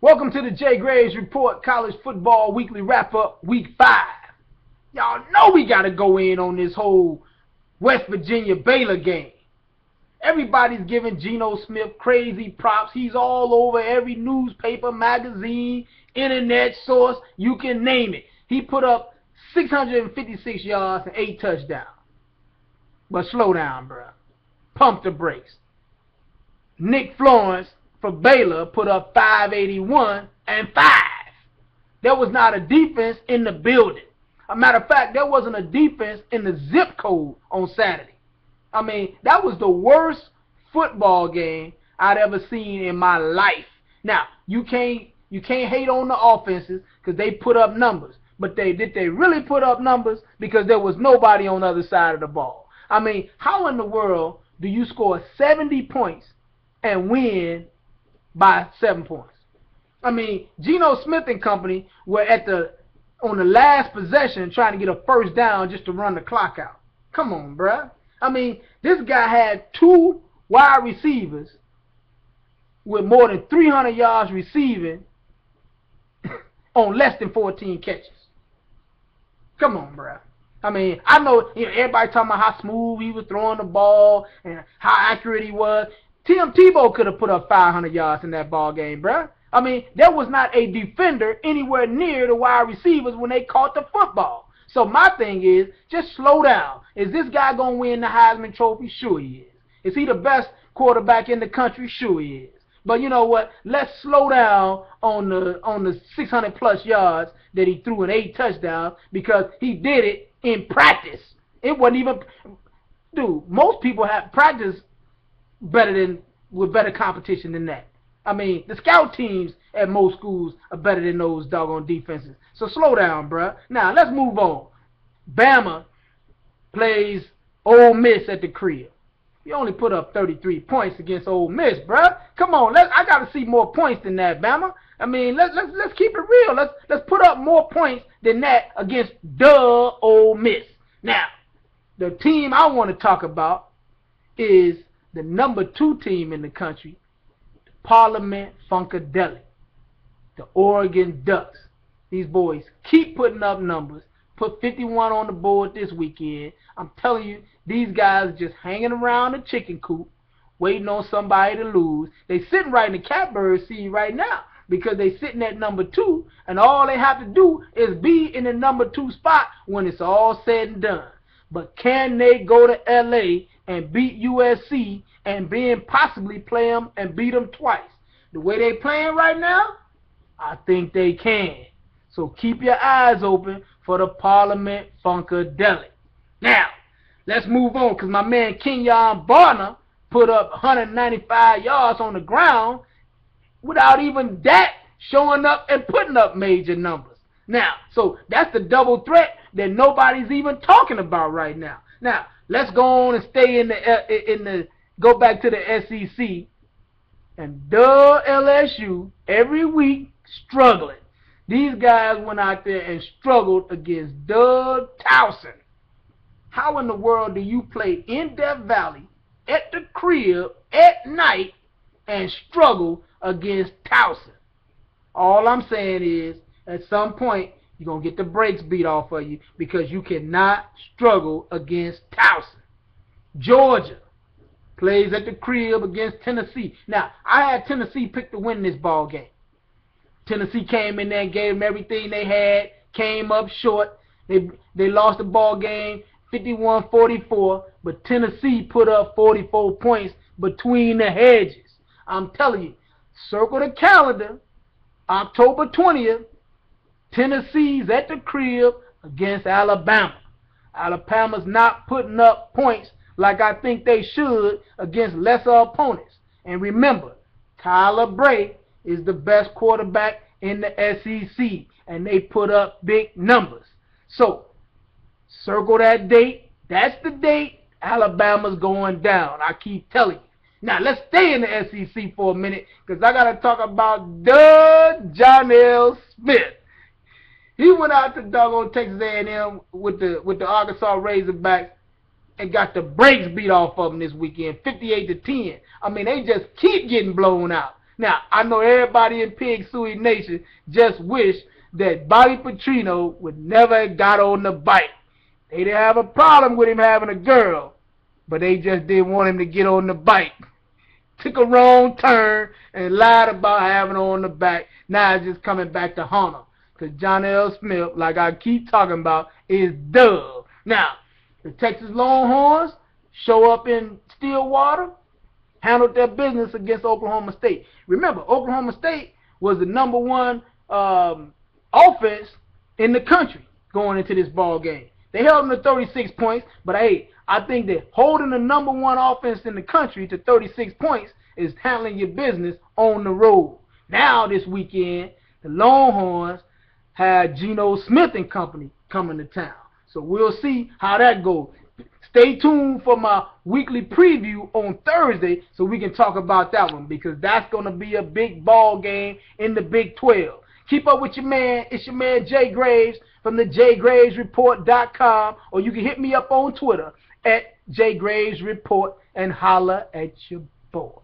Welcome to the Jay Graves Report College Football Weekly Wrap-Up Week 5. Y'all know we got to go in on this whole West Virginia Baylor game. Everybody's giving Geno Smith crazy props. He's all over every newspaper, magazine, internet source. You can name it. He put up 656 yards and 8 touchdowns. But slow down, bro. Pump the brakes. Nick Florence for Baylor put up 581 and 5. There was not a defense in the building. A matter of fact, there wasn't a defense in the zip code on Saturday. I mean, that was the worst football game I'd ever seen in my life. Now, you can't hate on the offenses because they put up numbers. But did they really put up numbers? Because there was nobody on the other side of the ball. I mean, how in the world do you score 70 points and win by 7 points? I mean, Geno Smith and company were on the last possession trying to get a first down just to run the clock out. Come on, bruh. I mean, this guy had 2 wide receivers with more than 300 yards receiving on less than 14 catches. Come on, bruh. I mean, I know everybody talking about how smooth he was throwing the ball and how accurate he was. Tim Tebow could have put up 500 yards in that ball game, bruh. I mean, there was not a defender anywhere near the wide receivers when they caught the football. So my thing is, just slow down. Is this guy going to win the Heisman Trophy? Sure he is. Is he the best quarterback in the country? Sure he is. But you know what? Let's slow down on the 600-plus yards that he threw in 8 touchdowns because he did it in practice. It wasn't even... Dude, most people have practice with better competition than that. I mean, the scout teams at most schools are better than those doggone defenses. So slow down, bruh. Now, let's move on. Bama plays Ole Miss at the crib. You only put up 33 points against Ole Miss, bruh. Come on, I got to see more points than that, Bama. I mean, let's keep it real. Let's put up more points than that against Ole Miss. Now, the team I want to talk about is the number 2 team in the country, the Parliament Funkadelic, the Oregon Ducks. These boys keep putting up numbers. Put 51 on the board this weekend. I'm telling you, these guys are just hanging around the chicken coop, waiting on somebody to lose. They sitting right in the catbird seat right now because they sitting at number 2, and all they have to do is be in the number 2 spot when it's all said and done. But can they go to L.A. and beat USC and then possibly play them and beat them twice? The way they playing right now, I think they can. So keep your eyes open for the Parliament Funkadelic. Now, let's move on because my man Kenyon Barner put up 195 yards on the ground without even that showing up and putting up major numbers. Now, so that's the double threat that nobody's even talking about right now. Now, let's go on and stay go back to the SEC and LSU every week struggling. These guys went out there and struggled against Doug Towson. How in the world do you play in Death Valley at the crib at night and struggle against Towson? All I'm saying is, at some point, you're going to get the brakes beat off of you because you cannot struggle against Towson. Georgia plays at the crib against Tennessee. Now, I had Tennessee pick to win this ball game. Tennessee came in there and gave them everything they had, came up short. They lost the ball game 51-44, but Tennessee put up 44 points between the hedges. I'm telling you, circle the calendar, October 20th, Tennessee's at the crib against Alabama. Alabama's not putting up points like I think they should against lesser opponents. And remember, Tyler Bray is the best quarterback in the SEC, and they put up big numbers. So, circle that date. That's the date Alabama's going down. I keep telling you. Now, let's stay in the SEC for a minute because I got to talk about Doug Jonell Smith. He went out to doggone Texas A&M with the Arkansas Razorbacks and got the brakes beat off of them this weekend, 58-10. I mean, they just keep getting blown out. Now, I know everybody in Pig Suey Nation just wish that Bobby Petrino would never have got on the bike. They didn't have a problem with him having a girl, but they just didn't want him to get on the bike. Took a wrong turn and lied about having on the back. Now it's just coming back to haunt him. Because John L. Smith, like I keep talking about, is dub. Now, the Texas Longhorns show up in Stillwater, handled their business against Oklahoma State. Remember, Oklahoma State was the #1 offense in the country going into this ball game. They held them to 36 points, but hey, I think that holding the #1 offense in the country to 36 points is handling your business on the road. Now this weekend, the Longhorns had Geno Smith and company coming to town. So we'll see how that goes. Stay tuned for my weekly preview on Thursday so we can talk about that one, because that's going to be a big ball game in the Big 12. Keep up with your man. It's your man Jay Graves from the JayGravesReport.com, or you can hit me up on Twitter at JayGravesReport and holla at your boy.